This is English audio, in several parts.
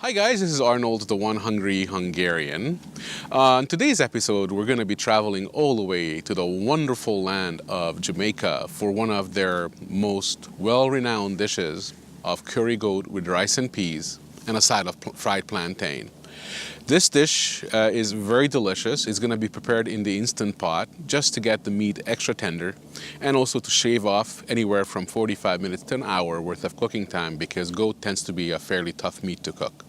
Hi guys, this is Arnold, the one hungry Hungarian. In today's episode, we're going to be traveling all the way to the wonderful land of Jamaica for one of their most well-renowned dishes of curry goat with rice and peas and a side of fried plantain. This dish is very delicious. It's going to be prepared in the Instant Pot just to get the meat extra tender and also to shave off anywhere from 45 minutes to an hour worth of cooking time because goat tends to be a fairly tough meat to cook.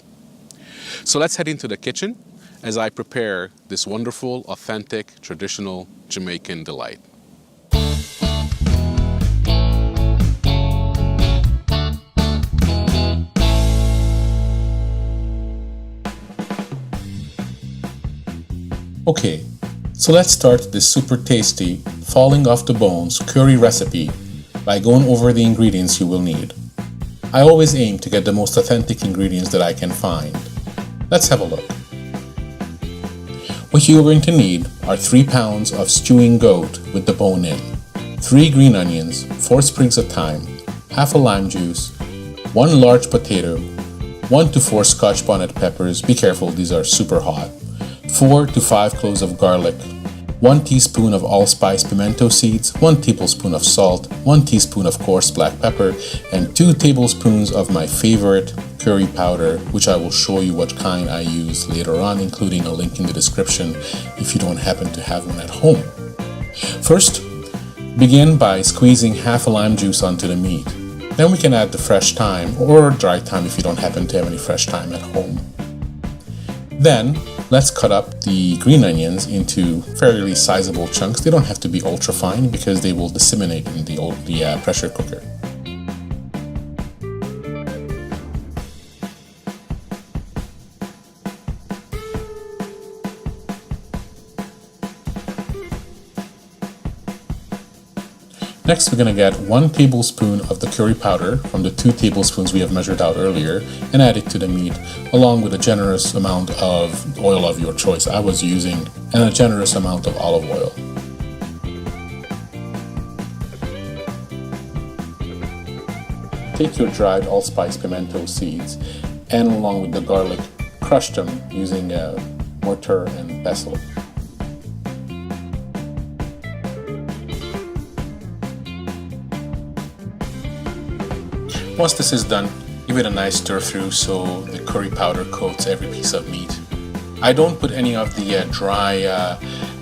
So let's head into the kitchen as I prepare this wonderful, authentic, traditional Jamaican delight. Okay, so let's start this super tasty, falling off the bones curry recipe by going over the ingredients you will need. I always aim to get the most authentic ingredients that I can find. Let's have a look. What you are going to need are 3 pounds of stewing goat with the bone in, 3 green onions, 4 sprigs of thyme, half a lime juice, 1 large potato, 1 to 4 Scotch bonnet peppers, be careful these are super hot, 4 to 5 cloves of garlic, 1 teaspoon of allspice pimento seeds, 1 tablespoon of salt, 1 teaspoon of coarse black pepper, and 2 tablespoons of my favorite curry powder, which I will show you what kind I use later on, including a link in the description if you don't happen to have one at home. First, begin by squeezing half a lime juice onto the meat. Then we can add the fresh thyme or dry thyme if you don't happen to have any fresh thyme at home. Then, let's cut up the green onions into fairly sizable chunks. They don't have to be ultra fine because they will disseminate in the pressure cooker. Next, we're going to get 1 tablespoon of the curry powder from the 2 tablespoons we have measured out earlier and add it to the meat along with a generous amount of oil of your choice. I was using a generous amount of olive oil. Take your dried allspice pimento seeds and along with the garlic, crush them using a mortar and pestle. Once this is done, give it a nice stir through so the curry powder coats every piece of meat. I don't put any of the dry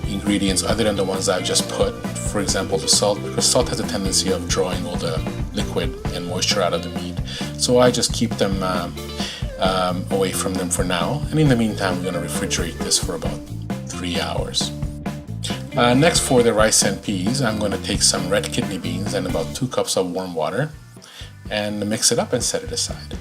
ingredients other than the ones I've just put, for example the salt, because salt has a tendency of drawing all the liquid and moisture out of the meat. So I just keep them away from them for now, and in the meantime we're going to refrigerate this for about 3 hours. Next, for the rice and peas, I'm going to take some red kidney beans and about 2 cups of warm water and mix it up and set it aside.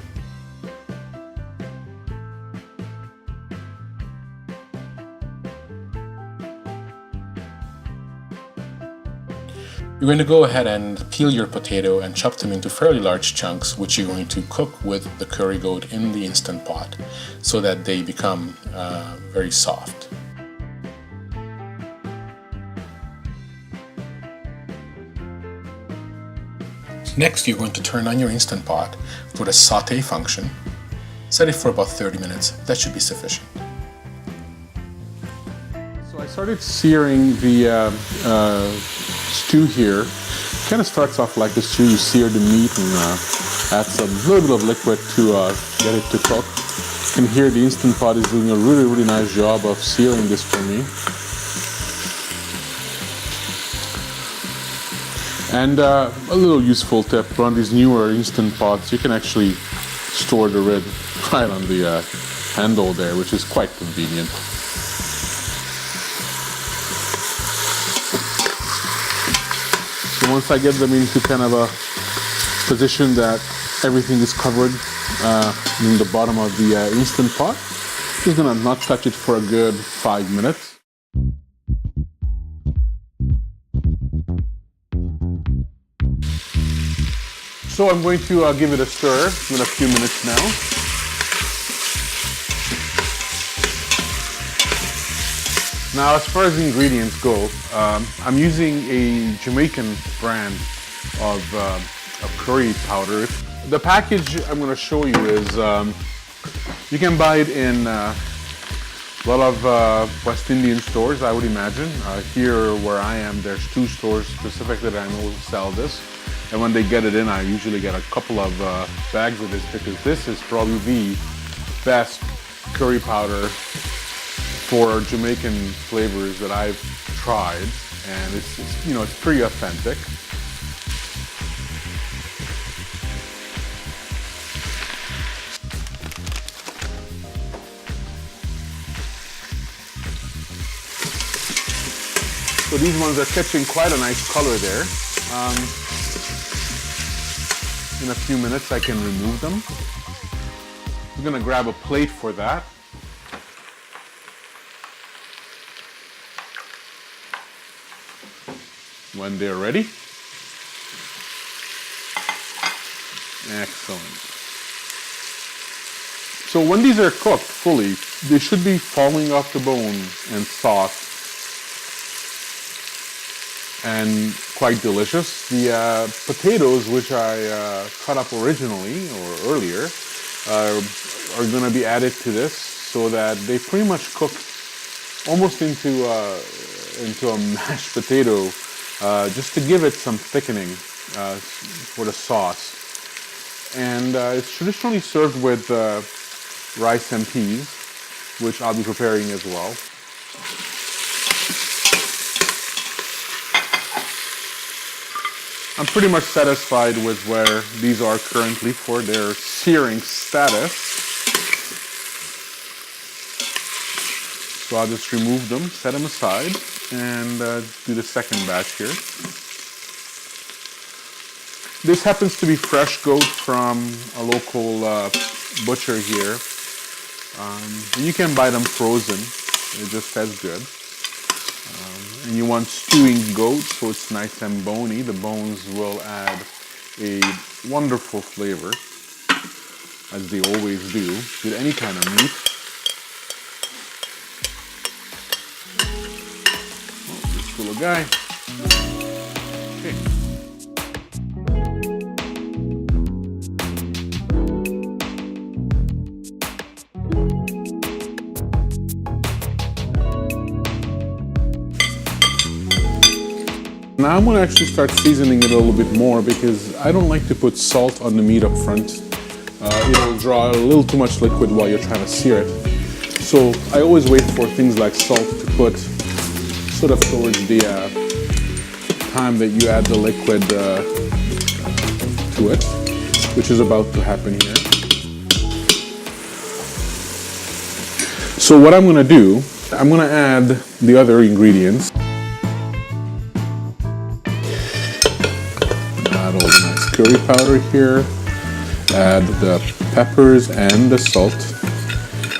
You're going to go ahead and peel your potato and chop them into fairly large chunks, which you're going to cook with the curry goat in the Instant Pot so that they become very soft. Next, you're going to turn on your Instant Pot for the sauté function. Set it for about 30 minutes. That should be sufficient. So I started searing the stew here. Kind of starts off like the stew. You sear the meat and add some little bit of liquid to get it to cook. You can hear the Instant Pot is doing a really nice job of searing this for me. And a little useful tip, on these newer Instant Pots, you can actually store the rib right on the handle there, which is quite convenient. So once I get them into kind of a position that everything is covered in the bottom of the Instant Pot, just gonna not touch it for a good 5 minutes. So I'm going to give it a stir in a few minutes now. Now, as far as the ingredients go, I'm using a Jamaican brand of curry powder. The package I'm going to show you is You can buy it in a lot of West Indian stores, I would imagine. Here where I am, there's 2 stores specifically that I know sell this. And when they get it in, I usually get a couple of bags of this, because this is probably the best curry powder for Jamaican flavors that I've tried. And it's it's pretty authentic. So these ones are catching quite a nice color there. In a few minutes I can remove them. I'm gonna grab a plate for that. When they're ready. Excellent. So when these are cooked fully, they should be falling off the bone and soft and quite delicious. The potatoes, which I cut up originally or earlier, are going to be added to this, so that they pretty much cook almost into a mashed potato, just to give it some thickening for the sauce. And it's traditionally served with rice and peas, which I'll be preparing as well. I'm pretty much satisfied with where these are currently for their searing status. So I'll just remove them, set them aside, and do the second batch here. This happens to be fresh goat from a local butcher here. You can buy them frozen, they're just as good. And you want stewing goat, so it's nice and bony. The bones will add a wonderful flavor, as they always do with any kind of meat. Oh, this little guy. Okay. Now I'm going to actually start seasoning it a little bit more, because I don't like to put salt on the meat up front. It'll draw a little too much liquid while you're trying to sear it. So I always wait for things like salt to put sort of towards the time that you add the liquid to it, which is about to happen here. So what I'm going to do, I'm going to add the other ingredients. Add all the nice curry powder here, add the peppers and the salt,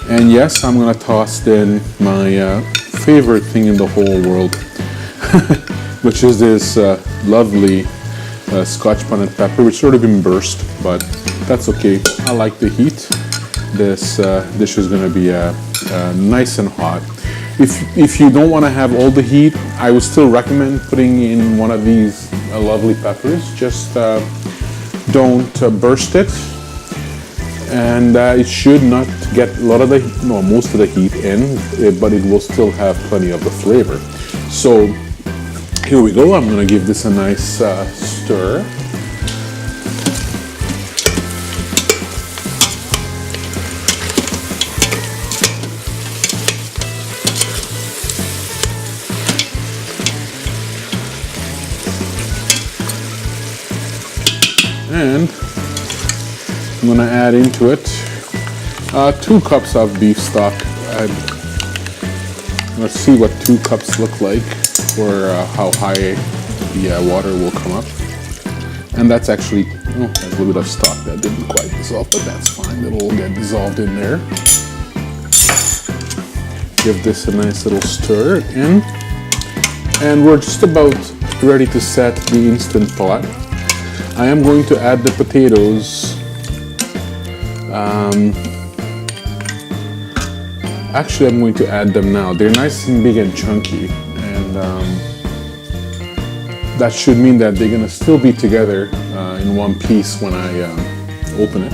and yes, I'm gonna toss in my favorite thing in the whole world, which is this lovely Scotch bonnet pepper, which sort of been burst, but that's okay. I like the heat. This dish is gonna be nice and hot. If you don't want to have all the heat, I would still recommend putting in one of these lovely peppers. Just don't burst it, and it should not get most of the heat in, but it will still have plenty of the flavor. So here we go. I'm going to give this a nice stir. And I'm going to add into it 2 cups of beef stock. Let's see what 2 cups look like, or how high the water will come up. And that's actually, there's a little bit of stock that didn't quite dissolve, but that's fine. It'll get dissolved in there. Give this a nice little stir in. And we're just about ready to set the Instant Pot. I am going to add the potatoes. Actually, I'm going to add them now. They're nice and big and chunky, and that should mean that they're going to still be together in one piece when I open it.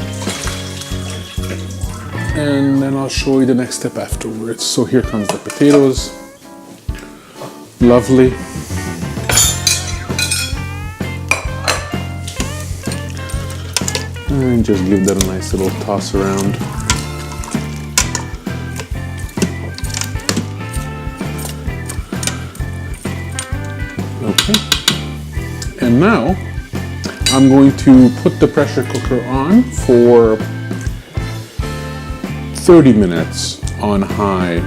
and then I'll show you the next step afterwards. So here comes the potatoes. Lovely. And just give that a nice little toss around. Okay. And now I'm going to put the pressure cooker on for 30 minutes on high.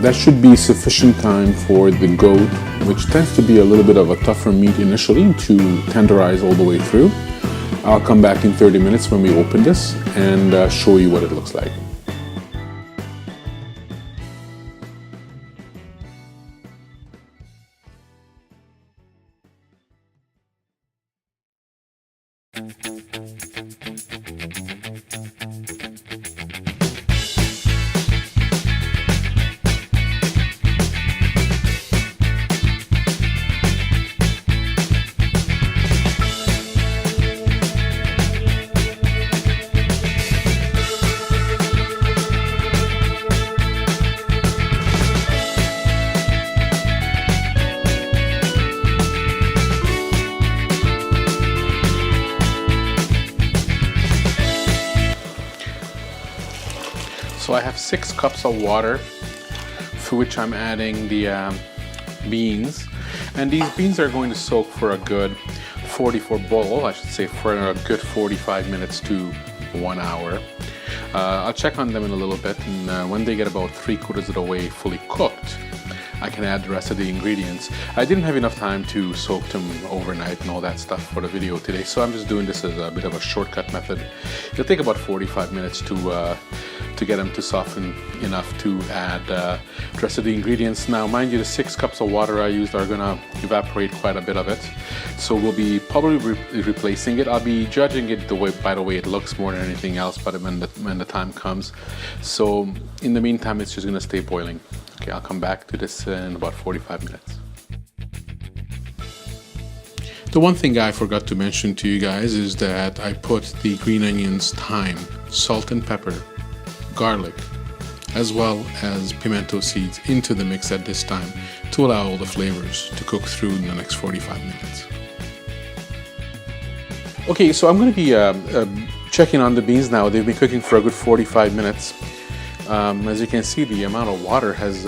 That should be sufficient time for the goat, which tends to be a little bit of a tougher meat initially, to tenderize all the way through. I'll come back in 30 minutes when we open this and show you what it looks like. So I have 6 cups of water, for which I'm adding the beans. And these beans are going to soak for a good for a good 45 minutes to 1 hour. I'll check on them in a little bit, and when they get about 3/4 of the way fully cooked, I can add the rest of the ingredients. I didn't have enough time to soak them overnight and all that stuff for the video today, so I'm just doing this as a bit of a shortcut method. It'll take about 45 minutes to get them to soften enough to add the rest of the ingredients. Now, mind you, the 6 cups of water I used are gonna evaporate quite a bit of it, so we'll be probably replacing it. I'll be judging it by the way it looks more than anything else, but when the time comes. So in the meantime, it's just gonna stay boiling. Okay, I'll come back to this in about 45 minutes. The one thing I forgot to mention to you guys is that I put the green onions, thyme, salt and pepper, garlic, as well as pimento seeds into the mix at this time to allow all the flavors to cook through in the next 45 minutes. Okay, so I'm going to be checking on the beans now. They've been cooking for a good 45 minutes. As you can see, the amount of water has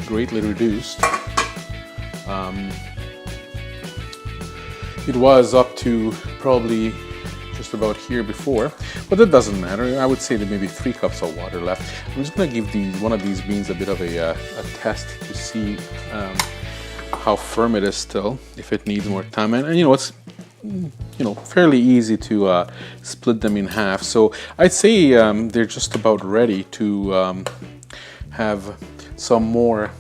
greatly reduced. It was up to probably just about here before, but that doesn't matter. I would say that maybe 3 cups of water left. I'm just going to give one of these beans a bit of a test to see how firm it is still, if it needs more time. And it's fairly easy to split them in half. So I'd say they're just about ready to have some more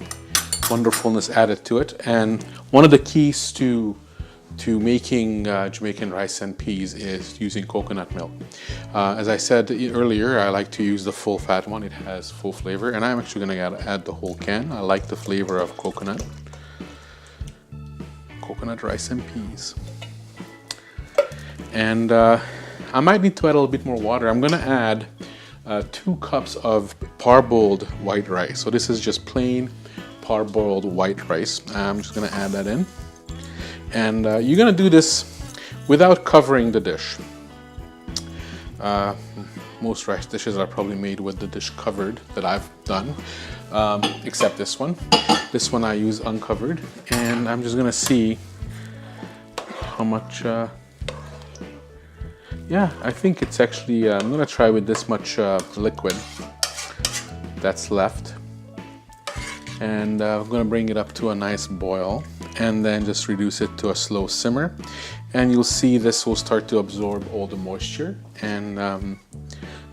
wonderfulness added to it. And one of the keys to making Jamaican rice and peas is using coconut milk. As I said earlier, I like to use the full fat one. It has full flavor, and I'm actually going to add the whole can. I like the flavor of coconut rice and peas. And I might need to add a little bit more water. I'm going to add 2 cups of parboiled white rice. So this is just plain parboiled white rice. I'm just going to add that in. And you're going to do this without covering the dish. Most rice dishes are probably made with the dish covered that I've done, except this one. This one I use uncovered, and I'm just going to see how much. Yeah, I think it's actually, I'm going to try with this much liquid that's left. And I'm going to bring it up to a nice boil and then just reduce it to a slow simmer. And you'll see this will start to absorb all the moisture and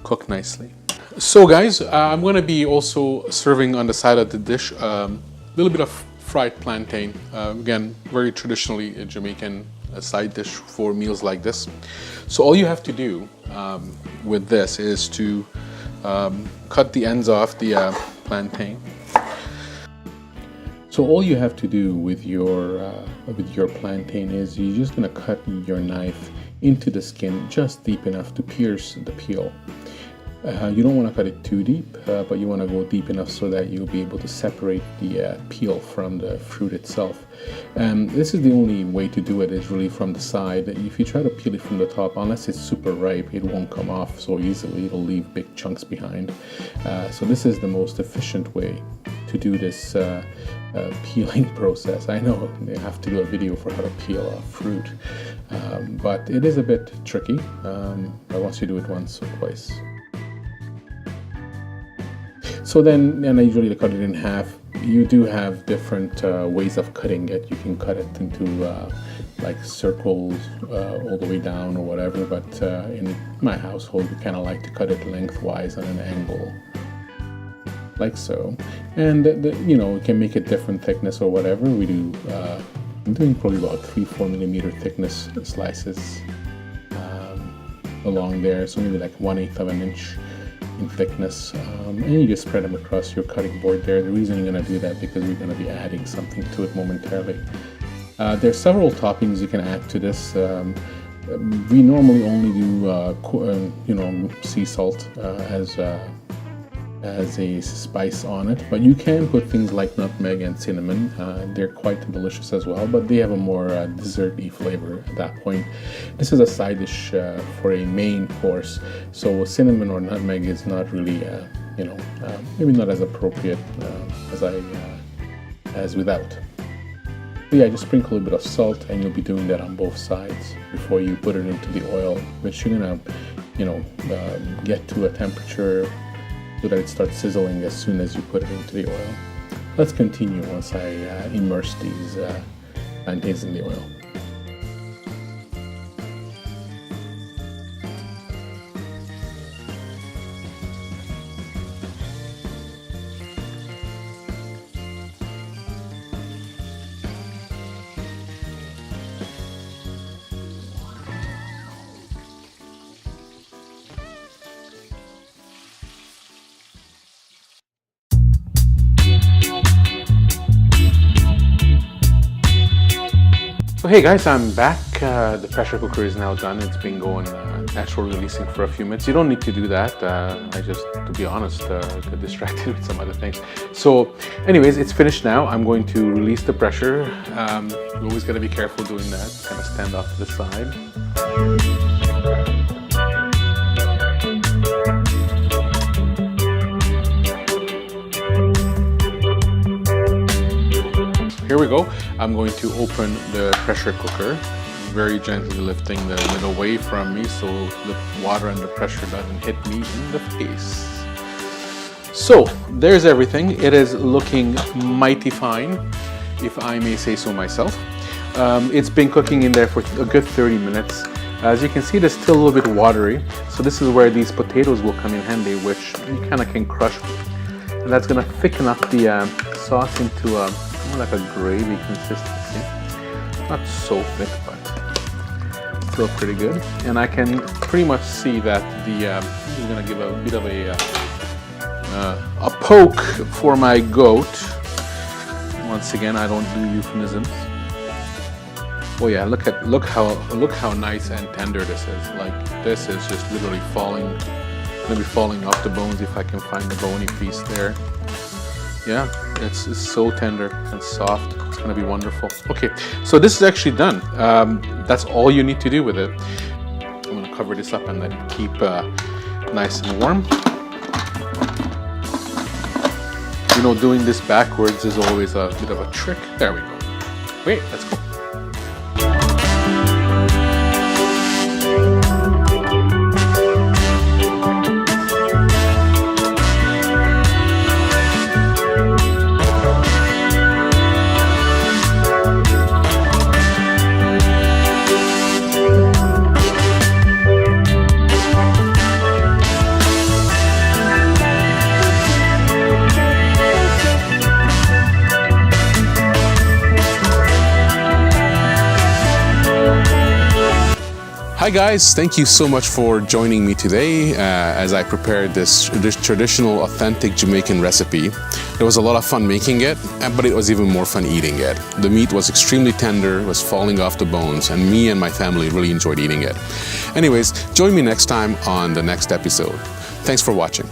cook nicely. So guys, I'm going to be also serving on the side of the dish a little bit of fried plantain. Again, very traditionally a Jamaican side dish for meals like this. So all you have to do with this is to cut the ends off the plantain. So all you have to do with your plantain is you're just going to cut your knife into the skin just deep enough to pierce the peel. You don't want to cut it too deep, but you want to go deep enough so that you'll be able to separate the peel from the fruit itself. This is the only way to do it, is really from the side. If you try to peel it from the top, unless it's super ripe, it won't come off so easily. It'll leave big chunks behind. So this is the most efficient way to do this peeling process. I know they have to do a video for how to peel a fruit, but it is a bit tricky, but once you do it once or twice. So then, and I usually cut it in half. You do have different ways of cutting it. You can cut it into like circles all the way down or whatever, but in my household we kind of like to cut it lengthwise on an angle, like so. And you know, we can make it different thickness or whatever. We do, I'm doing probably about 3-4 millimeter thickness slices along there, so maybe like 1/8 of an inch in thickness, and you just spread them across your cutting board there. The reason you're going to do that because we're going to be adding something to it momentarily. There's several toppings you can add to this. We normally only do sea salt as a spice on it, but you can put things like nutmeg and cinnamon. They're quite delicious as well, but they have a more dessert-y flavor at that point. This is a side dish for a main course, so cinnamon or nutmeg is not really, maybe not as appropriate as without. But yeah, just sprinkle a bit of salt, and you'll be doing that on both sides before you put it into the oil, which you're gonna, get to a temperature so that it starts sizzling as soon as you put it into the oil. Let's continue once I immerse these plantains in the oil. So hey guys, I'm back. The pressure cooker is now done. It's been going natural releasing for a few minutes. You don't need to do that. I just, to be honest, got distracted with some other things. So anyways, it's finished now. I'm going to release the pressure. You always got to be careful doing that. Kind of stand off to the side. Here we go. I'm going to open the pressure cooker, very gently lifting the lid away from me so the water and the pressure doesn't hit me in the face. So there's everything. It is looking mighty fine, if I may say so myself. It's been cooking in there for a good 30 minutes. As you can see, it's still a little bit watery. So this is where these potatoes will come in handy, which you kind of can crush. And that's going to thicken up the sauce into more like a gravy consistency. Not so thick, but still pretty good. And I can pretty much see that this is going to give a bit of a poke for my goat. Once again, I don't do euphemisms. Oh yeah, look how nice and tender this is. Like, this is just literally gonna be falling off the bones if I can find the bony piece there. Yeah, it's so tender and soft. It's gonna be wonderful. Okay, so this is actually done. That's all you need to do with it. I'm gonna cover this up and let it keep nice and warm. You know, doing this backwards is always a bit of a trick. There we go. Wait, let's go. Hi guys, thank you so much for joining me today as I prepared this traditional, authentic Jamaican recipe. It was a lot of fun making it, but it was even more fun eating it. The meat was extremely tender, was falling off the bones, and me and my family really enjoyed eating it. Anyways, join me next time on the next episode. Thanks for watching.